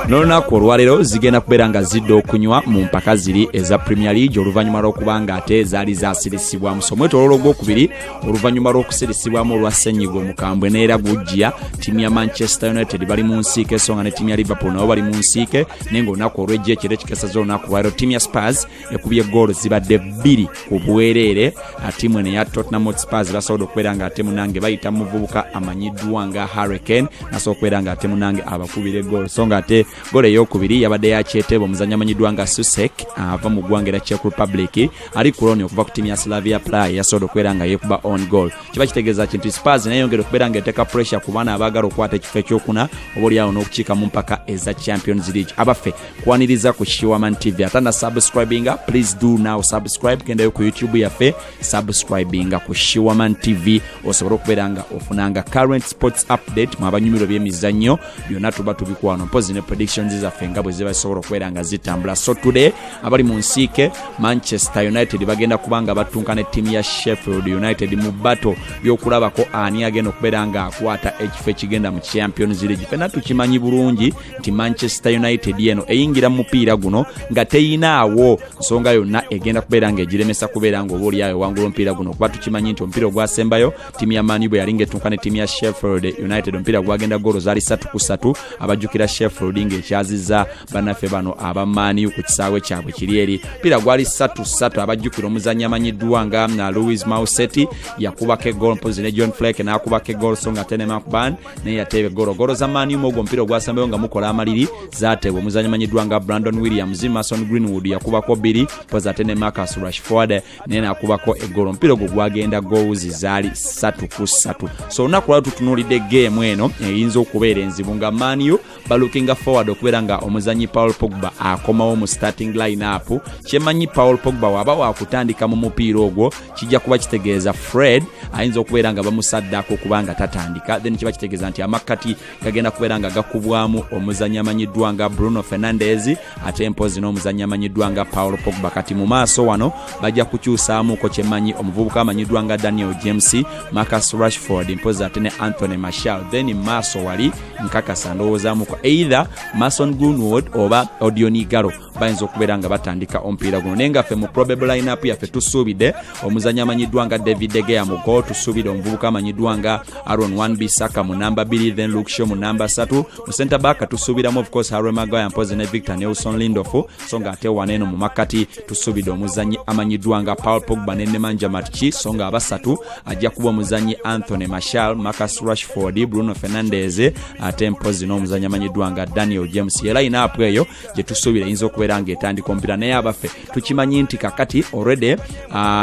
n'olunaku olwaleero zigenda kubeera nga zidde okunywa mu mpaka ziri eza Premier League oluvannyuma lw'okuba nga ate zaali zasirisibwamu so mwetooloolo gwokubiri oluvannyuma lw'okusirisibwamu olwa ssenyiga omukambwe neera gujja ttiimu ya Manchester United bali mu nsiike so nga ne ttiimu ya Liverpool nabo bali mu nsiike naye ng'olunaku olw'ejja ekiro ekikesaza olunaku lwaleero ttiimu ya Spurs ekubye goolo zibadde 2 ku bwereere ttiimu eno eya Tottenham Hotspurs basobola okubeera nga ate munange bayita muvubuka amanyiddwa nga Harry Kane nasobola okubeera nga ate munange abakubira goolo so nga ate goolo ey'okubiri yabadde yakyetebwa omuzannyi amanyiddwa nga Susek ava mu ggwanga erya Czech Republic ali kuloni okuva ku ttiimu ya Slavia Praha yasobola okubeera nga yeekuba on goal kiba kitegeeza kintu Spurs naye yongera okubeera nga eteeka pressure ku baana abaagala okukwata ekifo ekyokuna oba oli awo n'okukiika mu mpaka eza Champions League abaffe kwaniriza ku Shiwaman TV atanda subscribinga please do now subscribe kendayo ku YouTube yaffe subscribinga ku Shiwaman TV osobola okubeera nga ofunanga current sports update mu abanyumiro by'emizannyo byonna tuba tubikwano mpozi ne predictions zaffe nga bwe ziba zisobola okubeera nga zitambula so today abali mu nsiike Manchester United bagenda kubanga batunka ne ttiimu ya Sheffield United mu battle by'okulabako ani agenda okubeera nga akwata ekifo ekigenda mu Champions League fenna tukimanyi bulungi nti Manchester United eno eyingira mu mupiira guno nga teyinaawo nsonga yonna egenda kubeera nga egiremesa kubeera nga oba oli ayo wangula omupiira guno kuba tukimanyi nti omupiira ogwasembayo ttiimu ya Man U bwe yalinga etunka ne ttiimu ya Sheffield United omupiira gwagenda goolo zaali 3-3 abajjukira Sheffield ng'ekyazizza bannaffe bano aba Man U ku kisaawe kyabwe kiri eri omupiira gwali 3-3 abajjukira omuzannyi amanyiddwa nga Louis Mausetti yakubako eggoolo mpozi ne John Flake n'akubako eggoolo so nga ate ne McBurn naye yateeba eggoolo za Man U ogwo omupiira ogwasembayo nga mukola amaliri zaateebwa omuzannyi amanyiddwa nga Brandon Williams Mason Greenwood yakubako 2 mpozi ate ne Marcus Rashford naye n'akubako eggoolo omupiira ogwo gwagenda goals zaali 3-3 so olunaku lwali tutunuulidde game eno eyinza okubeera enzibu nga Man U balookinga forward okubeera nga omuzannyi Paul Pogba akomawo mu starting line-up kyemanyi Paul Pogba waba wakutandika mu mupiira ogwo kijja kuba kitegeeza Fred ayinza okubeera nga bamusaddako okubanga tatandika then kiba kitegeeza nti amakati gagenda kubeera nga gakubwamu omuzannyi amanyiddwa nga Bruno Fernandes ate mpozi n'omuzannyi amanyiddwa nga Paul Pogba kati mu maaso wano bajja kukyusaamuko kyemanyi omuvubuka amanyiddwa nga Daniel James Marcus Rashford mpozi ate ne Anthony Martial then maaso wali nkakasa ndowoozamuko either Mason Greenwood oba Odion Igalo bayinza okubeera nga batandika omupiira guno naye nga ffe mu probable line-up yaffe tusuubidde omuzannyi amanyiddwa nga David De Gea mu goal tusuubidde omuvubuka amanyiddwa nga Aaron Wan-Bissaka mu namba 2 then Luke Shaw mu namba 3 mu center back tusuubiramu of course Harry Maguire mpozi ne Victor Nelson Lindelof so nga ate waneeno mu makati tusuubidde omuzannyi amanyiddwa nga Paul Pogba ne Nemanja Matic so nga abasatu ajja kuba omuzannyi Anthony Martial Marcus Rashford Bruno Fernandes ate mpozi n'omuzannyi amanyiddwa nga Daniel James era line-up eyo gye tusuubira eyinza okubeera nga etandika omupiira naye abaffe tukimanyi nti kakati already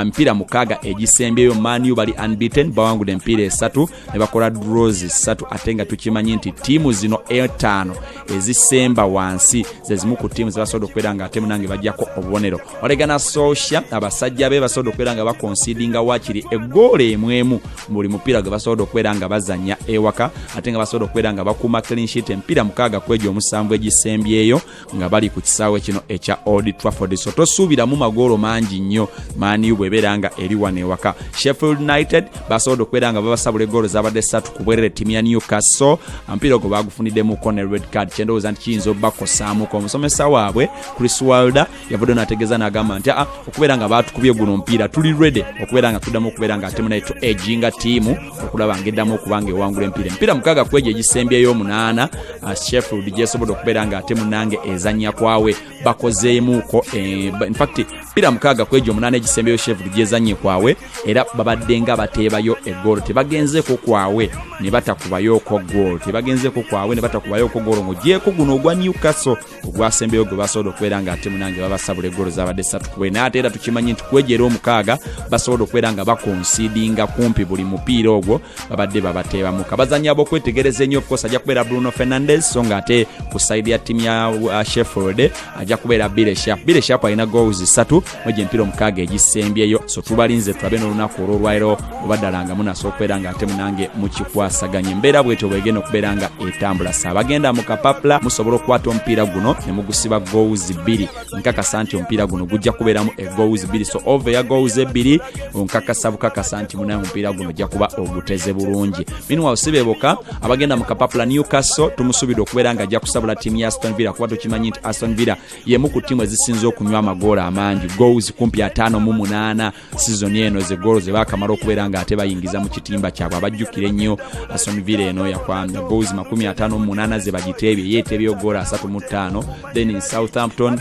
emipiira mukaaga egisembyeyo Man U bali unbeaten bawangudde emipiira 3 ne bakola draws 3 ate nga tukimanyi nti ttiimu zino 5 ezisemba wansi ze zimu ku ttiimu zibasobola okubeera nga ate munange bajjako obubonero Olegana Solskjaer abasajja be basobola okubeera nga bakonsidinga wakiri eggoolo emwemu buli mupiira gwe basobola okubeera nga bazannya ewaka ate nga basobola okubeera nga bakuuma clean sheet emipiira mukaaga kwejo omusanvu egisembyeyo nga bali ku kisaawe kino ekya Old Trafford so tosuubiramu magoolo mangi nnyo Man U bwebeera nga eri wano ewaka Sheffield United basobola okubeera nga babasabula eggoolo zabadde 3 ku bwerere ttiimu ya Newcastle omupiira ogwo bagufuniddemu ne red card kyendowooza nti kiyinza obbakosaamuko omusomesa waabwe Chris Wilder yavudde n'ategeeza n'agamba nti okubeera nga baatukubye guno omupiira tuli ready okubeera nga tuddamu okubeera nga ate munaye tu ejinga ttiimu okulaba ng'eddamu okuba nga ewangula emipiira mukaaga kwejo egisembyeyo 8 Sheffield gyesobodde okubeera nga ate munange ezannya kwawe bakozeemuko in fact emipiira mukaaga kwejo 8 egisembyeyo Sheffield gyezannye kwawe era babadde nga bateebayo eggoolo tebagenzeeko kwawe ne batakubayoko ggoolo tebagenzeeko kwawe ne batakubayoko ggoolo ng'ogyeko guno ogwa Newcastle ogwasembeyo gwe basobola okubeera nga ate munange babasabula eggoolo zabadde 3 ku 4 ate era tukimanyi nti kwejera omukaaga basobola okubeera nga bakonsidinga kumpi buli mupiira ogwo babadde babateebamu kabazanyi ab'okwetegereza ennyo of course ajja kubeera Bruno Fernandes so nga ate ku side ya ttiimu ya Sheffield ajja kubeera Billy Sharp alina goals 3 mweje mpira omukaaga egisembyeyo so tubalinze tulabe n'olunaku olwolwairo obaddalanga munaso okubeera nga ate munange mukikwasaganya embeera bwetyo bwegenda okubeera nga etambula saabagenda mu kapapula musobola okukwata omupiira guno ne mugusiba goals 2 nkakasa nti omupiira guno gujja kubeeramu goals 2 so over ya goals 2 onkakasa bukakasa nti munange omupiira guno ojja kuba oguteze bulungi meanwhile sibeboka abagenda mu kapapula Newcastle tumusubidde okubeera nga ajja kusabula tiimu ya Aston Villa kuba tukimanyi nti Aston Villa yemu ku tiimu ezisinze okunywa amagoola amangi goals kumpi 58 season eno ze goals bakamala okubeera nga ate bayingiza mu kitimba kyabwe abajjukire nnyo Aston Villa eno yakwanga goals 58 ze bagitebye yeetebye goal 35 then in Southampton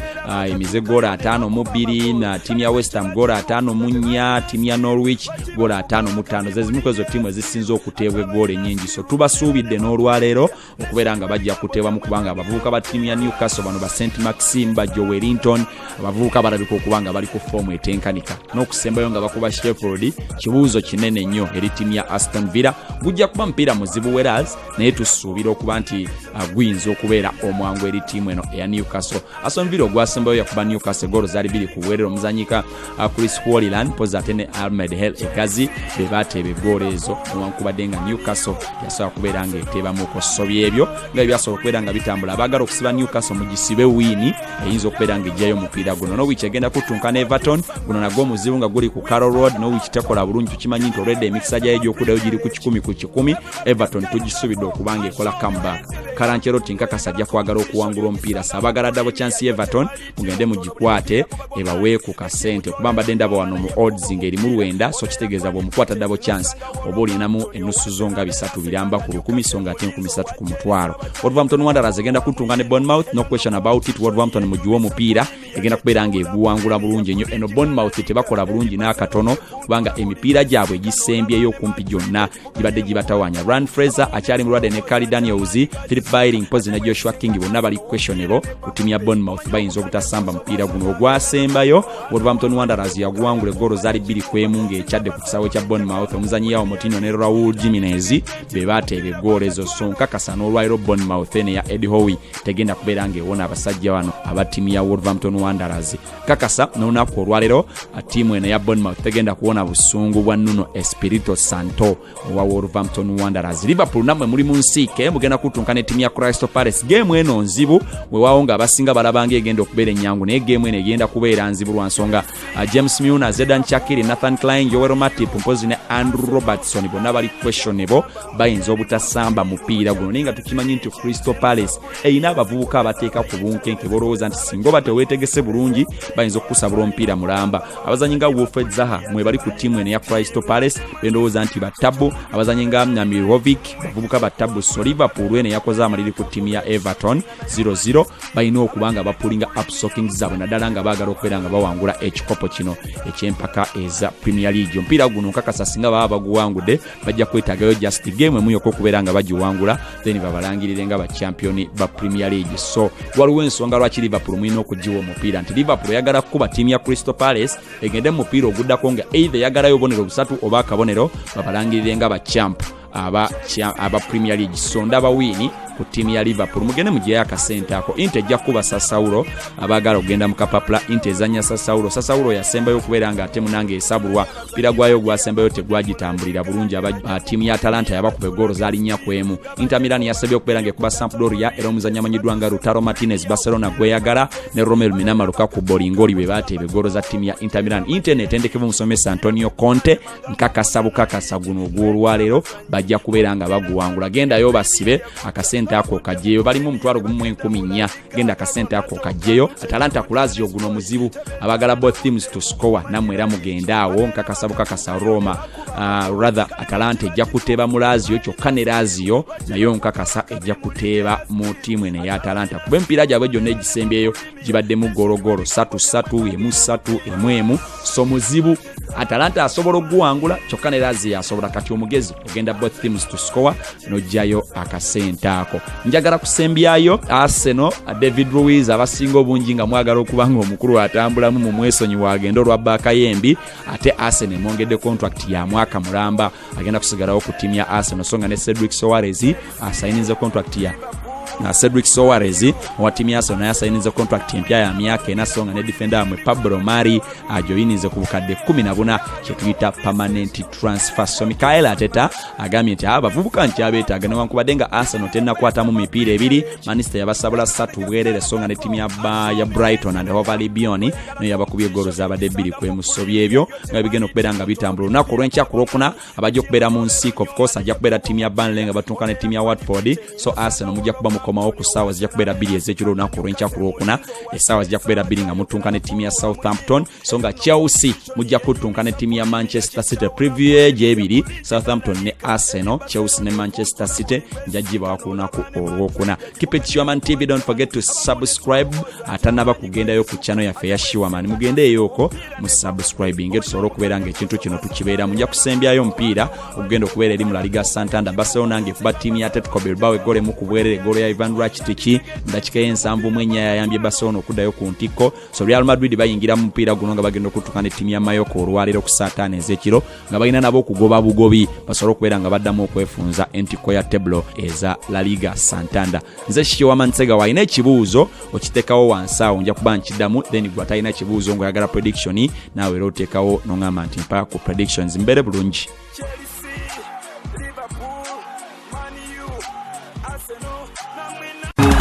emize goal 52 na tiimu ya West Ham goal 54 tiimu ya Norwich goal 55 ze zimu kwezo tiimu ezisinze okuteebwa goal ennyingi so tubasuubidde n'olwaleero okubeera nga bajja kuteebwa mu kubanga abavubuka ba tiimu ya Newcastle bano ba St Maxim ba Joe Wellington abavubuka balabika okubanga bali ku foomu etenkanika n'okusembayo nga bakuba Sheffield kibuuzo kinene nnyo eri tiimu ya Aston Villa gujja kuba mupiira muzibu whereas naye tusuubira okuba nti guyinza okubeera omwangu eri tiimu eno eya Newcastle Aston Villa ogwasembayo yakuba Newcastle goal zaali 2 ku bwerero omuzanyika Chris Walliland poza ate ne Ahmed El Ekazi be bateebe goal ezo newankubadde nga Newcastle yasobola kubeera nga eteebamu ku sobi ebyo nga byasobola okubeera nga bitambula abaagala okusiba Newcastle mu gisibe wini eyinza okubeera nga ejjayo omupiira guno Norwich egenda kutunkana Everton guno nagwo omuzibu nga guli ku Carroll Road Norwich tekola bulungi tukimanyi nti already emikisa gyayo gy'okuddayo giri ku 10 Everton tugisubidde okubanga ekola comeback Karancheroti nkakasa ajja kwagala okuwangula omupiira saabagala double chance Everton mugende mugikwate ebawe ku kasente kuba mbadde ndaba wano mu odds ng'erimu 9 so kitegeeza bw'omukwata double chance oba olinamu ennusu zo nga 3 biramba ku 10 so nga ate 13 ku mutwalo Wolverhampton Wanderers egenda kutunga ne Bournemouth no question about it Wolverhampton mugiwa omupiira egenda kubeera nga eguwangula bulungi ennyo eno Bournemouth tebakola bulungi n'akatono kubanga emipiira gyabwe egisembyeyo kumpi gyonna gibadde gibatawanya Ryan Fraser akyali mulwadde ne Carly Daniels Philip Byling Pozi ne Joshua King bonna bali questionable ku tiimu ya Bournemouth bayinza obutasamba mupiira guno ogwasembayo Wolverhampton Wanderers yaguwangula goal zaali 2-1 ng'ekyadde ku kisawe kya Bournemouth omuzanyi yawo Moutinho ne Raul Jimenez be bateebe goal ezo so nkakasa n'olwairo Bournemouth ene ya Eddie Howe tegenda kubeera ng'ewona abasajja wano aba tiimu ya Wolverhampton Wanderers kakasa n'olunaku olwaleero tiimu eno ya Bournemouth tegenda kuwona busungu bwa Nuno Espirito Santo wa Wolverhampton Wanderers Liverpool namwe muri mu nsiike mugenda kutunka ne tiimu ya Crystal Palace game eno nzibu weewaawo nga abasinga balabanga egenda okubeera ennyangu naye game eno egenda kubeera nzibu lwa nsonga James Milner Zedan Chakiri Nathan Klein Joel Matip mpozi ne Andrew Robertson bonna bali questionable bayinza obutasamba mupiira guno naye nga tukimanyi nti Crystal Palace eyina abavubuka abateeka ku bunkenke bolowooza nti singa bateweetegese bulungi bayinza okukusabula omupiira mulamba abazanyi nga Wilfred Zaha mwe bali ku tiimu eno ya Crystal Palace bendowooza nti batabu abazanyi nga Mirovic bavubuka batabu so Liverpool ene yakoze amaliri ku tiimu ya Everton 0-0 bayina okubanga bapulinga upsocking zaabwe naddala nga baagala okubeera nga bawangula ekikopo kino ekyempaka eza Premier League omupiira guno nkakasa singa baba baguwangudde bajja kwetaagayo just game emu yokka okubeera nga bagiwangula then babalangirire nga bachampioni ba Premier League so waliwo ensonga lwaki Liverpool mwina okugiwa omupiira nti Liverpool yagala kuba tiimu ya Crystal Palace egende mu mupiira oguddako nga either yagalayo obubonero busatu oba akabonero babalangirire nga bachamp aba Premier League so ndaba wini ku tiimu ya Liverpool mugende mugiye akasente ako Inter ejja kuba Sasaulo abaagala okugenda mu kapapula Inter ezanya Sasaulo yasembayo okubeera nga ate munange esabulwa mpira gwayo gwasembayo tegwagitambulira bulungi tiimu ya Atalanta yabakuba goal zaali 4-1 Inter Milan yasabye okubeera nga ekuba Sampdoria era omuzanyi amanyiddwa nga Lautaro Martinez Barcelona gweyagala ne Romelu Minama Lukaku Bolingoli be bateebe goal za tiimu ya Inter Milan Inter netendekevu musomesa Antonio Conte nkakasa guno ogw'olwaleero bajja kubeera nga baguwangula gendayo basibe akasente ako kajeyo balimu omutwalo gumu 14 genda akasente ako kajeyo Atalanta ku Lazio guno muzibu abagala both teams to score namwe era mugenda awo nkakasa Roma rather Atalanta ejja kuteeba mu Lazio kyokka ne Lazio nayo nkakasa ejja kuteeba mu tiimu eno ya Atalanta kuba empiira gyabwe gyonna egisembyeyo gibadde mu gologolo 3-3 1-1 so muzibu Atalanta asobola okuwangula kyokka ne Lazio asobola kati omugezi ogenda both teams to score nojjayo akasente ako njagala kusembyayo Arsenal David Luiz abasinga obungi nga mwagala okubanga omukulu atambulamu mu mwesonyi wagenda olwa Bakayembi ate Arsenal mwongedde contract ya mwaka mulamba agenda kusigalawo ku tiimu ya Arsenal songa ne Cedric Soares asayinize contract ya Cedric Soares wa timu ya Arsenal yasainiza contract empya ya myaka 4 so nga ne defender amwe Pablo Mari ajoyinize ku bukadde 14 kyetuyita permanent transfer. So Mikel Arteta agambye nti abavubuka nkyabeetaaga newankubadde nga Arsenal tennakwatamu mipiira ebiri, Manchester yabasabula 3 bwerere so nga ne timu ya Brighton and Hove Albion no yabakubye goolo zabadde 2 kwemusobye ebyo nga bigenda okubeera nga bitambula olunaku olw'enkya ku Lwokuna abajja okubeera mu nsiiko. Of course ajja kubeera timu ya Burnley nga batuuka ne timu ya Watford, so Arsenal mujja kuba mukomawo ku ssaawa zijja kubeera 2 ez'ekiro olunaku olw'enkya ku Lwokuna, essaawa zijja kubeera 2 nga mutuuka ne timu ya Southampton, so nga Chelsea mujja kutuuka ne timu ya Manchester City. Preview egy'ebiri Southampton ne Arsenal, Chelsea ne Manchester City njagibwa ku lunaku olw'okuna. Keep it Shiwaman TV, don't forget to subscribe. Atanaba kugendayo ku channel yaffe ya Shiwaman mugendeyo oko mu subscribing tusobola okubeera nga ekintu kino tukibeera mujja kusembyayo omupiira okugenda okubeera eri mu La Liga Santander. Barcelona ng'efuba timu ya Atletico Bilbao eggole mu kubwerere eggolo ya Ivan Rakitic ndakika y'ensanvu mu ennya yayambye Barcelona okuddayo ku ntikko. So Real Madrid bayingira mu mupiira guno nga bagenda okutuuka ne timu ya Mallorca olwaleero ku saa 5 ez'ekiro nga balina nabo okugoba bugobi basobola okubeera nga baddamu okwefunza entikko ya teblo eza La Liga Santander. Nze Shiwaman Nsega walina ekibuuzo okiteekawo wansi awo nja kuba nkiddamu, then gwe atalina ekibuuzo ng'oyagala prediction naawe era oteekawo n'oŋŋamba nti mpaka ku predictions mbeere bulungi. Chelsea, Liverpool, Man U, Arsenal,